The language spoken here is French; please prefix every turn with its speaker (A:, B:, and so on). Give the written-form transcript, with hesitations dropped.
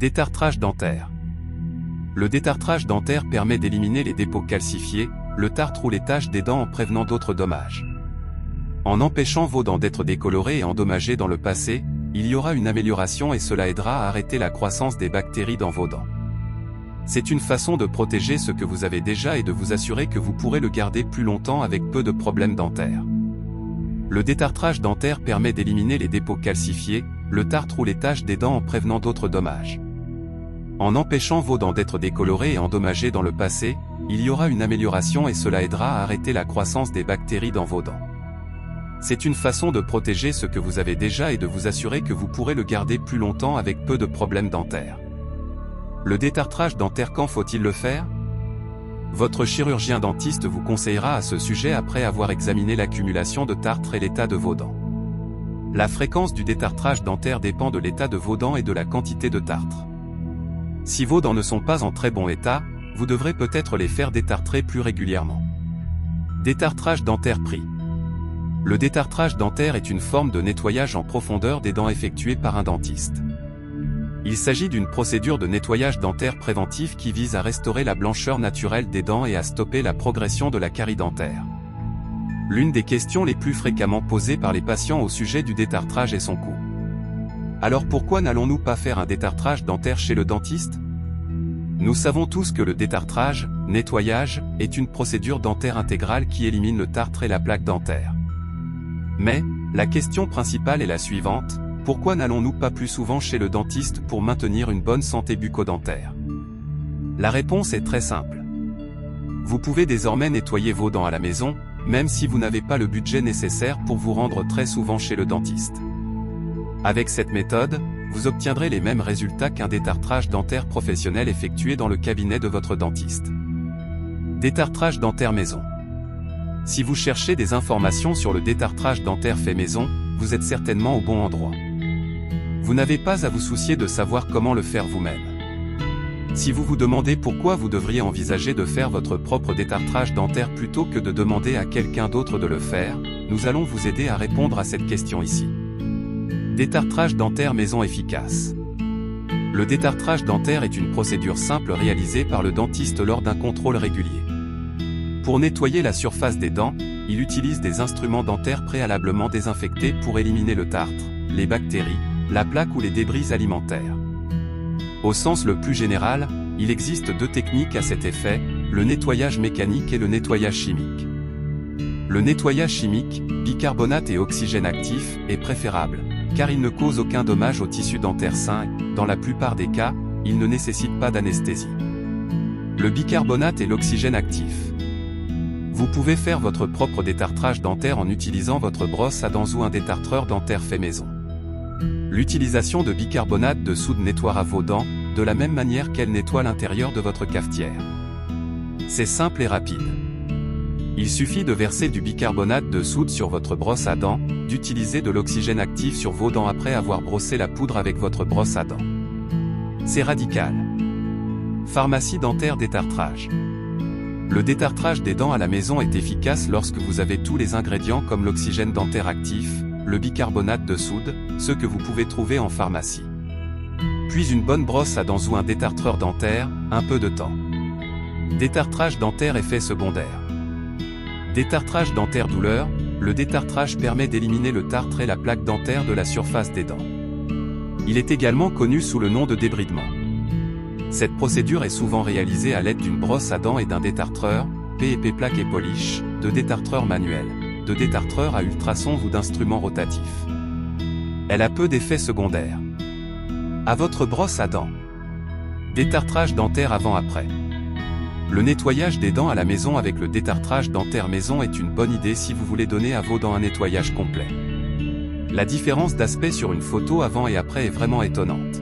A: Détartrage dentaire. Le détartrage dentaire permet d'éliminer les dépôts calcifiés, le tartre ou les taches des dents en prévenant d'autres dommages. En empêchant vos dents d'être décolorées et endommagées dans le passé, il y aura une amélioration et cela aidera à arrêter la croissance des bactéries dans vos dents. C'est une façon de protéger ce que vous avez déjà et de vous assurer que vous pourrez le garder plus longtemps avec peu de problèmes dentaires. Le détartrage dentaire permet d'éliminer les dépôts calcifiés, le tartre ou les taches des dents en prévenant d'autres dommages. En empêchant vos dents d'être décolorées et endommagées dans le passé, il y aura une amélioration et cela aidera à arrêter la croissance des bactéries dans vos dents. C'est une façon de protéger ce que vous avez déjà et de vous assurer que vous pourrez le garder plus longtemps avec peu de problèmes dentaires. Le détartrage dentaire, quand faut-il le faire? Votre chirurgien dentiste vous conseillera à ce sujet après avoir examiné l'accumulation de tartre et l'état de vos dents. La fréquence du détartrage dentaire dépend de l'état de vos dents et de la quantité de tartre. Si vos dents ne sont pas en très bon état, vous devrez peut-être les faire détartrer plus régulièrement. Détartrage dentaire pris. Le détartrage dentaire est une forme de nettoyage en profondeur des dents effectuée par un dentiste. Il s'agit d'une procédure de nettoyage dentaire préventif qui vise à restaurer la blancheur naturelle des dents et à stopper la progression de la carie dentaire. L'une des questions les plus fréquemment posées par les patients au sujet du détartrage est son coût. Alors pourquoi n'allons-nous pas faire un détartrage dentaire chez le dentiste? Nous savons tous que le détartrage, nettoyage, est une procédure dentaire intégrale qui élimine le tartre et la plaque dentaire. Mais, la question principale est la suivante, pourquoi n'allons-nous pas plus souvent chez le dentiste pour maintenir une bonne santé bucco-dentaire? La réponse est très simple. Vous pouvez désormais nettoyer vos dents à la maison, même si vous n'avez pas le budget nécessaire pour vous rendre très souvent chez le dentiste. Avec cette méthode, vous obtiendrez les mêmes résultats qu'un détartrage dentaire professionnel effectué dans le cabinet de votre dentiste. Détartrage dentaire maison. Si vous cherchez des informations sur le détartrage dentaire fait maison, vous êtes certainement au bon endroit. Vous n'avez pas à vous soucier de savoir comment le faire vous-même. Si vous vous demandez pourquoi vous devriez envisager de faire votre propre détartrage dentaire plutôt que de demander à quelqu'un d'autre de le faire, nous allons vous aider à répondre à cette question ici. Détartrage dentaire maison efficace. Le détartrage dentaire est une procédure simple réalisée par le dentiste lors d'un contrôle régulier. Pour nettoyer la surface des dents, il utilise des instruments dentaires préalablement désinfectés pour éliminer le tartre, les bactéries, la plaque ou les débris alimentaires. Au sens le plus général, il existe deux techniques à cet effet, le nettoyage mécanique et le nettoyage chimique. Le nettoyage chimique, bicarbonate et oxygène actif, est préférable, car il ne cause aucun dommage au tissu dentaire sain et, dans la plupart des cas, il ne nécessite pas d'anesthésie. Le bicarbonate et l'oxygène actif. Vous pouvez faire votre propre détartrage dentaire en utilisant votre brosse à dents ou un détartreur dentaire fait maison. L'utilisation de bicarbonate de soude nettoiera vos dents, de la même manière qu'elle nettoie l'intérieur de votre cafetière. C'est simple et rapide. Il suffit de verser du bicarbonate de soude sur votre brosse à dents, d'utiliser de l'oxygène actif sur vos dents après avoir brossé la poudre avec votre brosse à dents. C'est radical. Pharmacie dentaire détartrage. Le détartrage des dents à la maison est efficace lorsque vous avez tous les ingrédients comme l'oxygène dentaire actif, le bicarbonate de soude, ceux que vous pouvez trouver en pharmacie. Puis une bonne brosse à dents ou un détartreur dentaire, un peu de temps. Détartrage dentaire effet secondaire. Détartrage dentaire douleur, le détartrage permet d'éliminer le tartre et la plaque dentaire de la surface des dents. Il est également connu sous le nom de débridement. Cette procédure est souvent réalisée à l'aide d'une brosse à dents et d'un détartreur, P&P plaque et polish, de détartreur manuel, de détartreur à ultrasons ou d'instruments rotatifs. Elle a peu d'effets secondaires. À votre brosse à dents. Détartrage dentaire avant-après. Le nettoyage des dents à la maison avec le détartrage dentaire maison est une bonne idée si vous voulez donner à vos dents un nettoyage complet. La différence d'aspect sur une photo avant et après est vraiment étonnante.